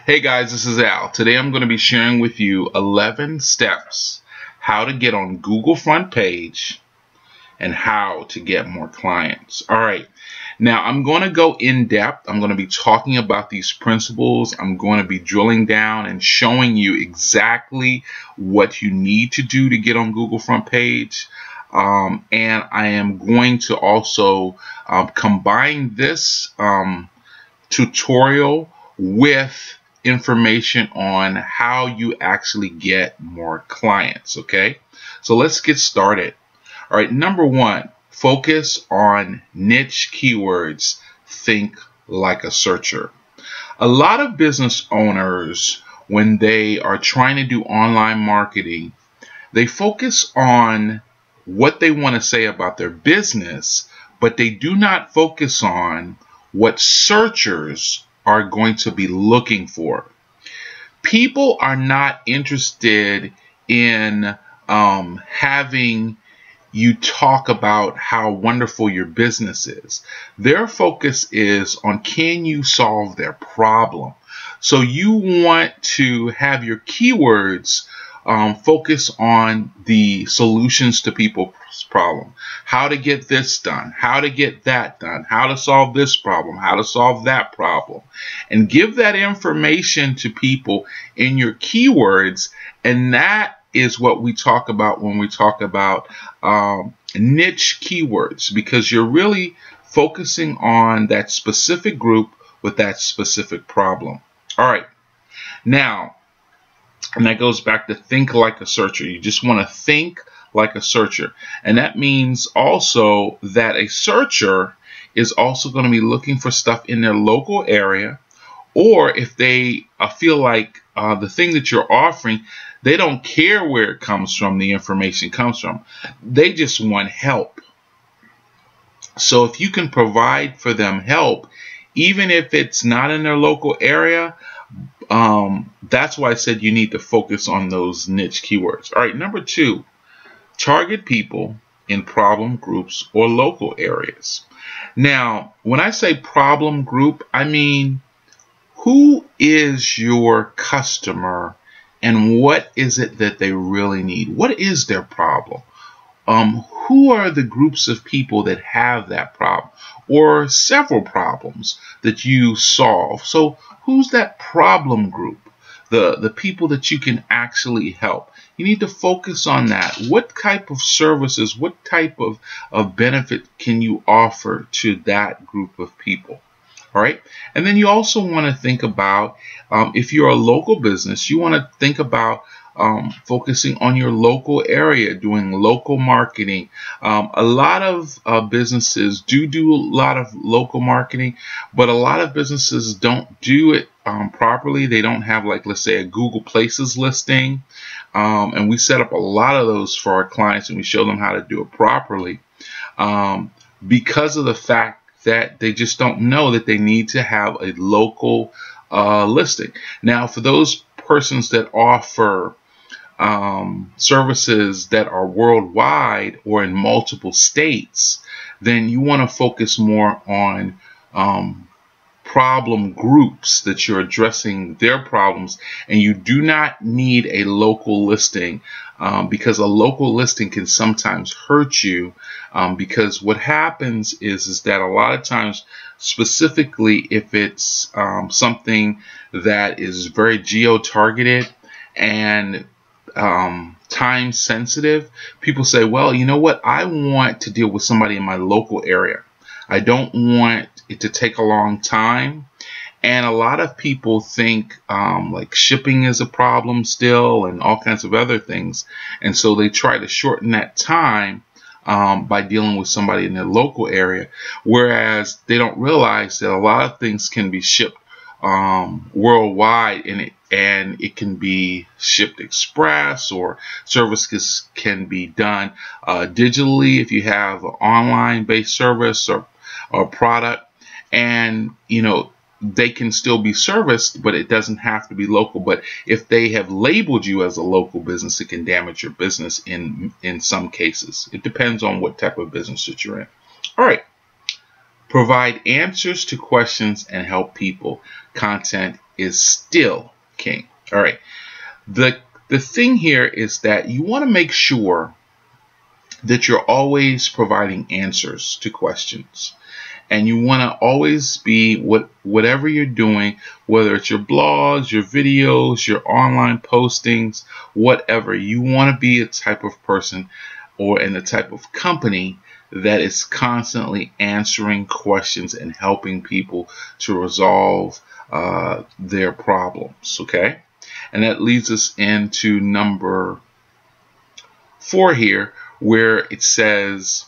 Hey guys, this is Al. Today I'm going to be sharing with you 11 steps how to get on Google front page and how to get more clients. Alright, now I'm going to go in depth. I'm going to be talking about these principles. I'm going to be drilling down and showing you exactly what you need to do to get on Google front page. And I am going to also combine this tutorial with information on how you actually get more clients. Okay, so let's get started. All right, number one, focus on niche keywords. Think like a searcher. A lot of business owners, when they are trying to do online marketing, they focus on what they want to say about their business, but they do not focus on what searchers are going to be looking for. People are not interested in having you talk about how wonderful your business is. Their focus is on, can you solve their problem? So you want to have your keywords focus on the solutions to people's problem. How to get this done, how to get that done, how to solve this problem, how to solve that problem. And give that information to people in your keywords, and that is what we talk about when we talk about niche keywords, because you're really focusing on that specific group with that specific problem. All right, now, and that goes back to think like a searcher. You just want to think like a searcher. And that means also that a searcher is also going to be looking for stuff in their local area, or if they feel like the thing that you're offering, they don't care where it comes from, the information comes from. They just want help. So if you can provide for them help, even if it's not in their local area, that's why I said you need to focus on those niche keywords. All right, number two, target people in problem groups or local areas. Now, when I say problem group, I mean, who is your customer and what is it that they really need? What is their problem? Who are the groups of people that have that problem or several problems that you solve? So who's that problem group? The people that you can actually help. You need to focus on that. What type of services, what type of benefit can you offer to that group of people? All right. And then you also want to think about, if you're a local business, you want to think about focusing on your local area, doing local marketing. A lot of businesses do a lot of local marketing, but a lot of businesses don't do it properly. They don't have, like, let's say, a Google Places listing. And we set up a lot of those for our clients, and we show them how to do it properly, because of the fact that they just don't know that they need to have a local listing. Now, for those persons that offer services that are worldwide or in multiple states, then you want to focus more on problem groups that you're addressing their problems, and you do not need a local listing, because a local listing can sometimes hurt you, because what happens is that a lot of times, specifically if it's something that is very geo-targeted and time sensitive, people say, well, you know what, I want to deal with somebody in my local area. I don't want it to take a long time. And a lot of people think like shipping is a problem still and all kinds of other things. And so they try to shorten that time by dealing with somebody in their local area, whereas they don't realize that a lot of things can be shipped worldwide, and it can be shipped express, or services can be done digitally if you have an online based service or product, and they can still be serviced, but it doesn't have to be local. But if they have labeled you as a local business, it can damage your business in some cases. It depends on what type of business that you're in. All right. Provide answers to questions and help people. Content is still king. All right. The thing here is that you want to make sure that you're always providing answers to questions. And you want to always be whatever you're doing, whether it's your blogs, your videos, your online postings, whatever. You want to be a type of person or in the type of company that is constantly answering questions and helping people to resolve their problems. Okay, and that leads us into number 4 here, where it says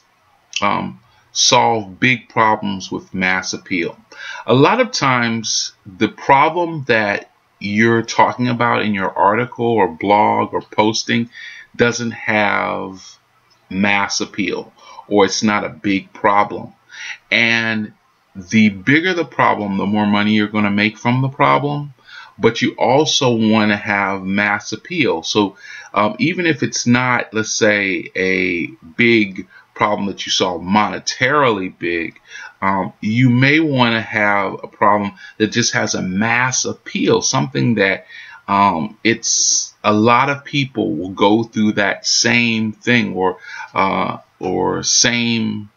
solve big problems with mass appeal. A lot of times the problem that you're talking about in your article or blog or posting doesn't have mass appeal, or it's not a big problem. And the bigger the problem, the more money you're going to make from the problem. But you also want to have mass appeal. So even if it's not, let's say, a big problem that you solve monetarily big, you may want to have a problem that just has a mass appeal, something that it's a lot of people will go through that same thing, or same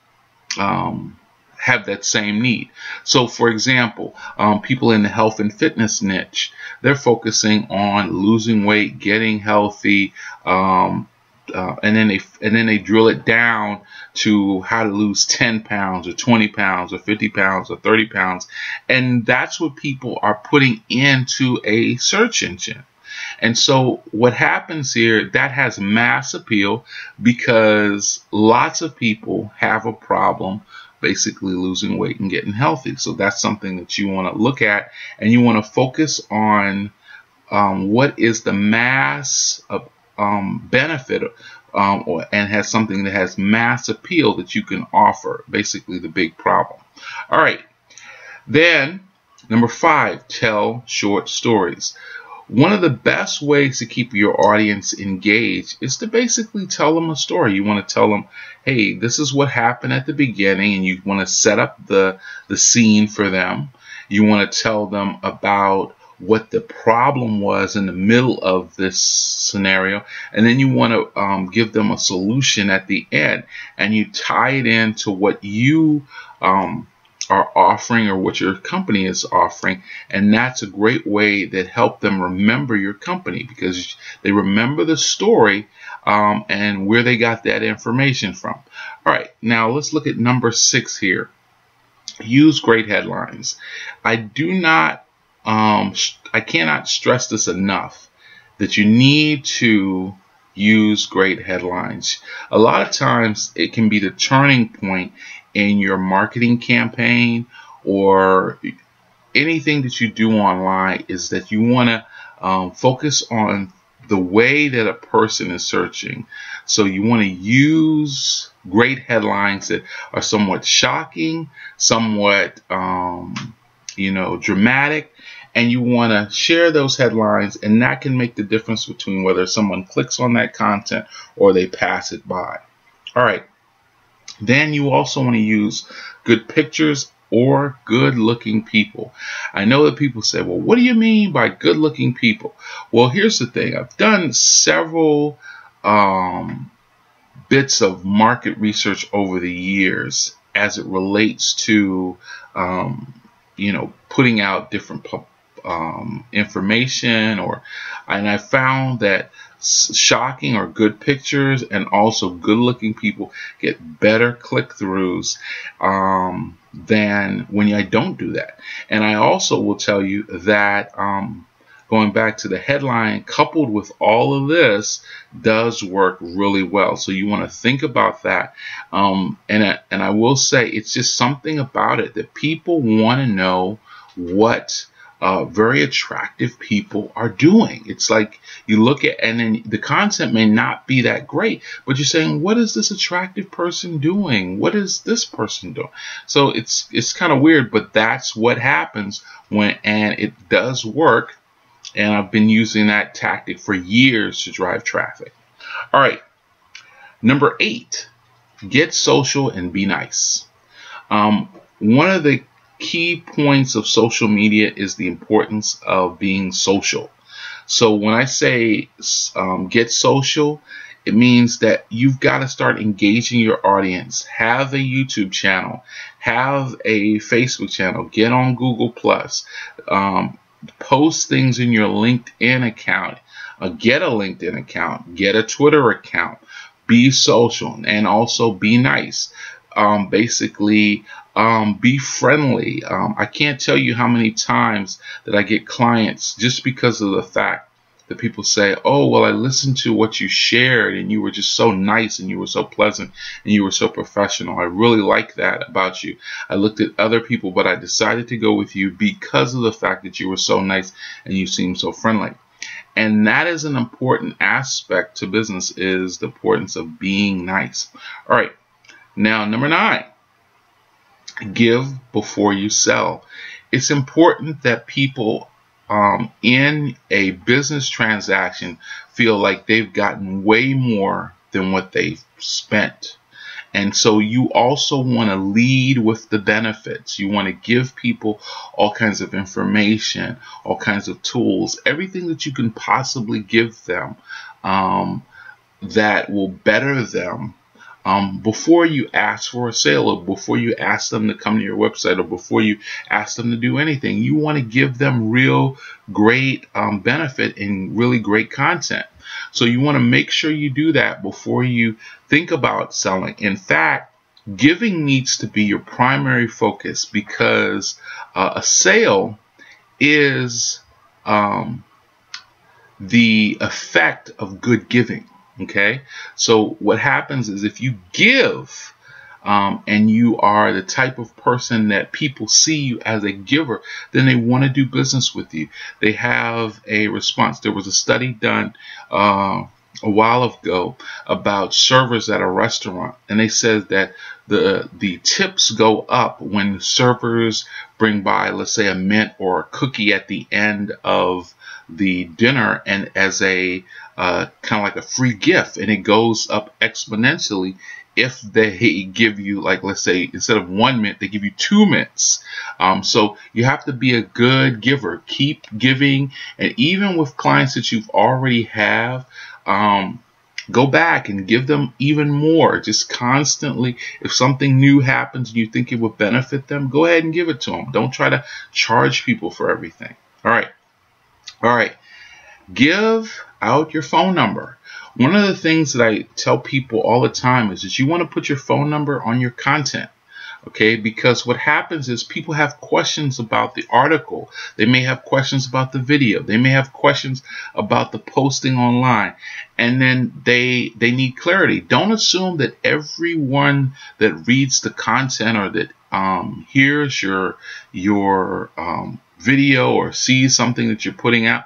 have that same need. So for example, people in the health and fitness niche, they're focusing on losing weight, getting healthy, and then they drill it down to how to lose 10 pounds or 20 pounds or 50 pounds or 30 pounds. And that's what people are putting into a search engine. And so what happens here, that has mass appeal because lots of people have a problem basically losing weight and getting healthy. So that's something that you want to look at, and you want to focus on what is the mass benefit and has something that has mass appeal that you can offer, basically the big problem. All right, then number 5, tell short stories. One of the best ways to keep your audience engaged is to basically tell them a story. You want to tell them, hey, this is what happened at the beginning, and you want to set up the scene for them. You want to tell them about what the problem was in the middle of this scenario, and then you want to give them a solution at the end, and you tie it into what you are offering or what your company is offering. And that's a great way that help them remember your company, because they remember the story and where they got that information from. All right, now let's look at number 6 here. Use great headlines. I cannot stress this enough, that you need to use great headlines. A lot of times it can be the turning point in your marketing campaign or anything that you do online, is that you want to focus on the way that a person is searching. So you want to use great headlines that are somewhat shocking, somewhat dramatic, and you want to share those headlines, and that can make the difference between whether someone clicks on that content or they pass it by. All right. Then you also want to use good pictures or good-looking people. I know that people say, well, what do you mean by good-looking people? Well, here's the thing. I've done several bits of market research over the years as it relates to, putting out different information, and I found that shocking or good pictures and also good looking people get better click-throughs than when I don't do that. And I also will tell you that going back to the headline coupled with all of this does work really well. So you want to think about that. And I will say it's just something about it that people want to know what very attractive people are doing. It's like you look at, and then the content may not be that great, but you're saying, what is this attractive person doing? What is this person doing? So it's kind of weird, but that's what happens and it does work. And I've been using that tactic for years to drive traffic. All right. Number 8, get social and be nice. One of the key points of social media is the importance of being social. So when I say get social, it means that you've got to start engaging your audience. Have a YouTube channel, have a Facebook channel, get on Google Plus, post things in your LinkedIn account, get a LinkedIn account, get a Twitter account, be social, and also be nice. Basically, be friendly. I can't tell you how many times that I get clients just because of the fact that people say, oh, well, I listened to what you shared and you were just so nice and you were so pleasant and you were so professional. I really like that about you. I looked at other people, but I decided to go with you because of the fact that you were so nice and you seemed so friendly. And that is an important aspect to business, is the importance of being nice. All right. Now, number 9, give before you sell. It's important that people in a business transaction feel like they've gotten way more than what they've spent. And so you also want to lead with the benefits. You want to give people all kinds of information, all kinds of tools, everything that you can possibly give them that will better them. Before you ask for a sale, or before you ask them to come to your website, or before you ask them to do anything, you want to give them real great benefit and really great content. So you want to make sure you do that before you think about selling. In fact, giving needs to be your primary focus, because a sale is the effect of good giving. Okay, so what happens is if you give and you are the type of person that people see you as a giver, then they want to do business with you. They have a response. There was a study done a while ago about servers at a restaurant, and they said that the tips go up when the servers bring by, let's say, a mint or a cookie at the end of the dinner, and as a kind of like a free gift, and it goes up exponentially if they give you, like, let's say, instead of 1 mint, they give you 2 mints. So you have to be a good giver. Keep giving, and even with clients that you've already have, go back and give them even more. Just constantly, if something new happens and you think it would benefit them, go ahead and give it to them. Don't try to charge people for everything. All right. Give out your phone number. One of the things that I tell people all the time is that you want to put your phone number on your content. Okay, because what happens is people have questions about the article. They may have questions about the video. They may have questions about the posting online, and then they need clarity. Don't assume that everyone that reads the content or that hears your video or sees something that you're putting out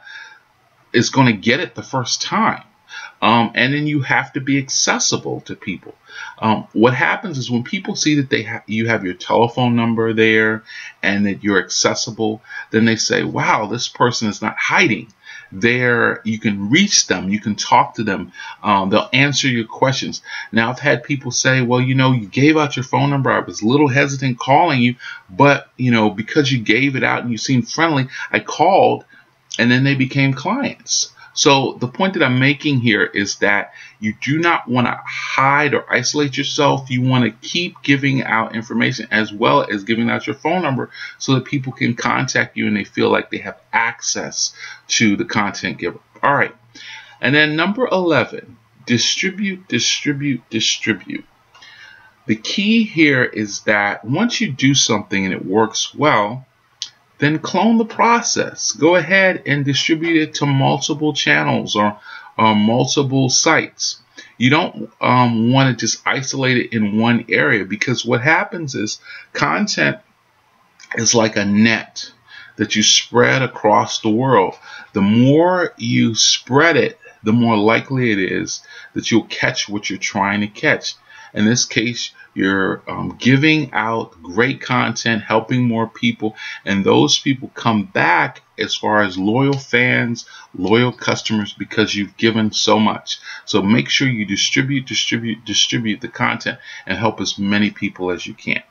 is going to get it the first time. And then you have to be accessible to people. What happens is when people see that you have your telephone number there and that you're accessible, then they say, wow, this person is not hiding. You can reach them, you can talk to them, they'll answer your questions. Now, I've had people say, well, you gave out your phone number. I was a little hesitant calling you, but because you gave it out and you seemed friendly, I called, and then they became clients. So the point that I'm making here is that you do not want to hide or isolate yourself. You want to keep giving out information as well as giving out your phone number so that people can contact you and they feel like they have access to the content giver. All right. And then number 11, distribute. The key here is that once you do something and it works well, then clone the process. Go ahead and distribute it to multiple channels or multiple sites. You don't want to just isolate it in one area, because what happens is content is like a net that you spread across the world. The more you spread it, the more likely it is that you'll catch what you're trying to catch. In this case, you're giving out great content, helping more people, and those people come back as far as loyal fans, loyal customers, because you've given so much. So make sure you distribute the content and help as many people as you can.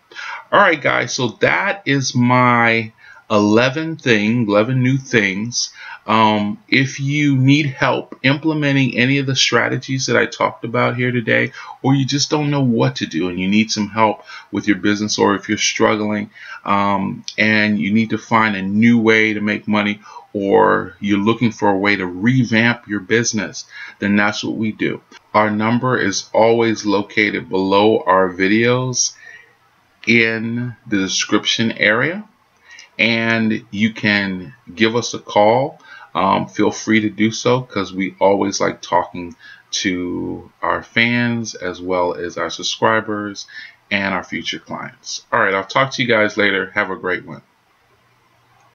All right, guys, so that is my 11 new things. If you need help implementing any of the strategies that I talked about here today, or you just don't know what to do and you need some help with your business, or if you're struggling and you need to find a new way to make money, or you're looking for a way to revamp your business, then that's what we do. Our number is always located below our videos in the description area, and you can give us a call. Feel free to do so, because we always like talking to our fans as well as our subscribers and our future clients. All right, I'll talk to you guys later. Have a great one.